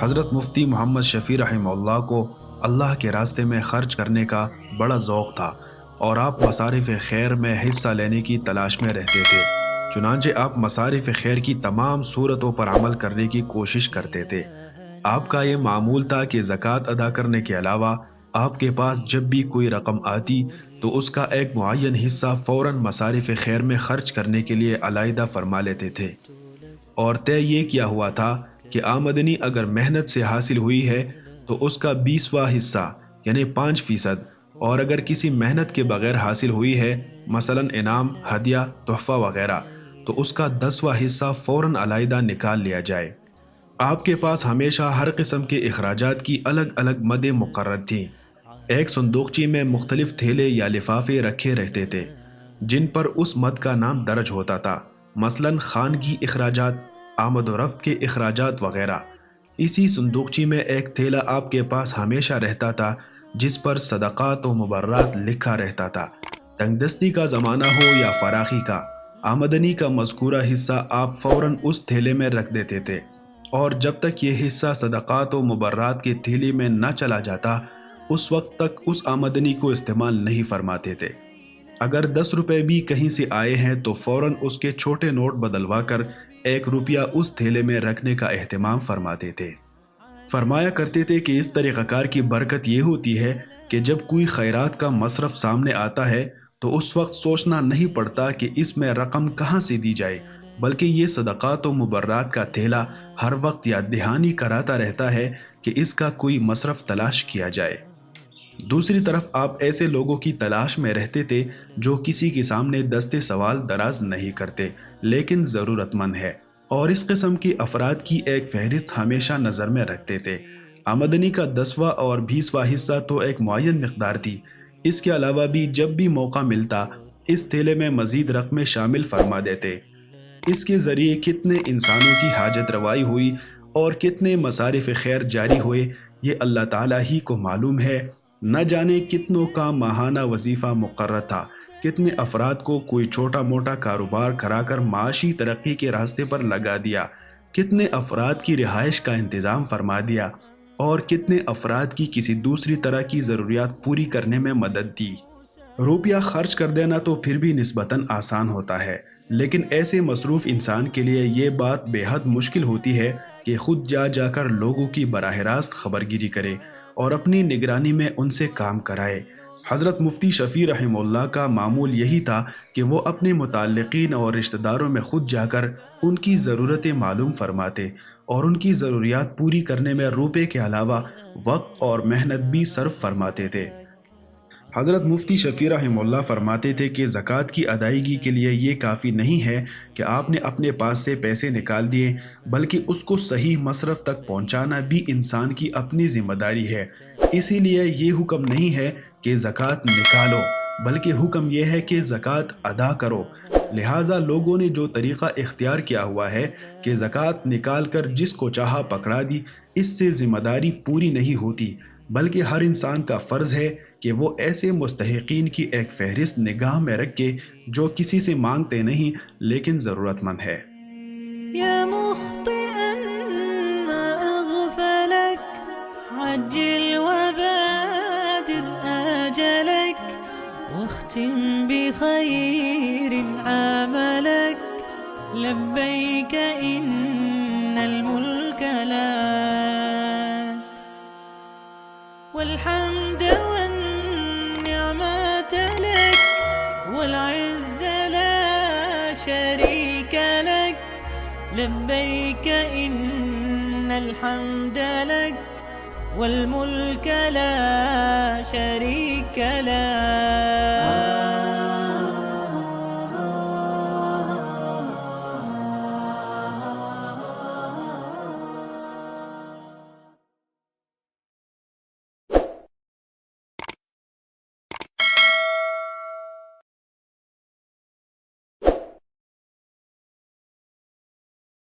حضرت مفتی محمد شفیع رحمہ اللہ کو اللہ کے راستے میں خرچ کرنے کا بڑا ذوق تھا اور آپ مصارف خیر میں حصہ لینے کی تلاش میں رہتے تھے۔ چنانچہ آپ مصارف خیر کی تمام صورتوں پر عمل کرنے کی کوشش کرتے تھے۔ آپ کا یہ معمول تھا کہ زکوٰۃ ادا کرنے کے علاوہ آپ کے پاس جب بھی کوئی رقم آتی تو اس کا ایک معین حصہ فوراً مصارف خیر میں خرچ کرنے کے لیے علیحدہ فرما لیتے تھے، اور طے یہ کیا ہوا تھا کہ آمدنی اگر محنت سے حاصل ہوئی ہے تو اس کا 20واں حصہ یعنی 5%، اور اگر کسی محنت کے بغیر حاصل ہوئی ہے مثلاً انعام، ہدیہ، تحفہ وغیرہ، تو اس کا 10واں حصہ فوراً علیحدہ نکال لیا جائے۔ آپ کے پاس ہمیشہ ہر قسم کے اخراجات کی الگ الگ مدیں مقرر تھیں۔ ایک صندوقچی میں مختلف تھیلے یا لفافے رکھے رہتے تھے جن پر اس مد کا نام درج ہوتا تھا، مثلاً خانگی اخراجات، آمد و رفت کے اخراجات وغیرہ۔ اسی صندوقچی میں ایک تھیلا آپ کے پاس ہمیشہ رہتا تھا جس پر صدقات و مبررات لکھا رہتا تھا۔ تنگ دستی کا زمانہ ہو یا فراخی کا، آمدنی کا مذکورہ حصہ آپ فوراً اس تھیلے میں رکھ دیتے تھے، اور جب تک یہ حصہ صدقات و مبررات کے تھیلی میں نہ چلا جاتا اس وقت تک اس آمدنی کو استعمال نہیں فرماتے تھے۔ اگر 10 روپے بھی کہیں سے آئے ہیں تو فوراً اس کے چھوٹے نوٹ بدلوا کر 1 روپیہ اس تھیلے میں رکھنے کا اہتمام فرماتے تھے۔ فرمایا کرتے تھے کہ اس طریقہ کار کی برکت یہ ہوتی ہے کہ جب کوئی خیرات کا مصرف سامنے آتا ہے تو اس وقت سوچنا نہیں پڑتا کہ اس میں رقم کہاں سے دی جائے، بلکہ یہ صدقات و مبررات کا تھیلا ہر وقت یاد دہانی کراتا رہتا ہے کہ اس کا کوئی مصرف تلاش کیا جائے۔ دوسری طرف آپ ایسے لوگوں کی تلاش میں رہتے تھے جو کسی کے سامنے دست سوال دراز نہیں کرتے لیکن ضرورت مند ہے، اور اس قسم کے افراد کی ایک فہرست ہمیشہ نظر میں رکھتے تھے۔ آمدنی کا 10واں اور 20واں حصہ تو ایک معین مقدار تھی، اس کے علاوہ بھی جب بھی موقع ملتا اس تھیلے میں مزید رقمیں شامل فرما دیتے۔ اس کے ذریعے کتنے انسانوں کی حاجت روائی ہوئی اور کتنے مصارف خیر جاری ہوئے یہ اللہ تعالیٰ ہی کو معلوم ہے۔ نہ جانے کتنوں کا ماہانہ وظیفہ مقرر تھا، کتنے افراد کو کوئی چھوٹا موٹا کاروبار کرا کر معاشی ترقی کے راستے پر لگا دیا، کتنے افراد کی رہائش کا انتظام فرما دیا، اور کتنے افراد کی کسی دوسری طرح کی ضروریات پوری کرنے میں مدد دی۔ روپیہ خرچ کر دینا تو پھر بھی نسبتاً آسان ہوتا ہے، لیکن ایسے مصروف انسان کے لیے یہ بات بے حد مشکل ہوتی ہے کہ خود جا کر لوگوں کی براہ راست خبرگیری کرے اور اپنی نگرانی میں ان سے کام کرائے۔ حضرت مفتی شفیع رحمہ اللہ کا معمول یہی تھا کہ وہ اپنے متعلقین اور رشتہ داروں میں خود جا کر ان کی ضرورتیں معلوم فرماتے اور ان کی ضروریات پوری کرنے میں روپے کے علاوہ وقت اور محنت بھی صرف فرماتے تھے۔ حضرت مفتی شفیع رحمہ اللہ فرماتے تھے کہ زکوٰۃ کی ادائیگی کے لیے یہ کافی نہیں ہے کہ آپ نے اپنے پاس سے پیسے نکال دیے، بلکہ اس کو صحیح مصرف تک پہنچانا بھی انسان کی اپنی ذمہ داری ہے۔ اسی لیے یہ حکم نہیں ہے کہ زکوٰۃ نکالو، بلکہ حکم یہ ہے کہ زکوٰۃ ادا کرو۔ لہٰذا لوگوں نے جو طریقہ اختیار کیا ہوا ہے کہ زکوٰۃ نکال کر جس کو چاہا پکڑا دی، اس سے ذمہ داری پوری نہیں ہوتی، بلکہ ہر انسان کا فرض ہے کہ وہ ایسے مستحقین کی ایک فہرست نگاہ میں رکھے جو کسی سے مانگتے نہیں لیکن ضرورت مند ہے۔ يا مخطئا ما أغفلك عجل وبادر آجلك واختم بخير عملك لبيك إن الملك لك والحمد والنعمة لك والعز لا شريك لك لبيك إن الحمد لك والملك لا شريك لك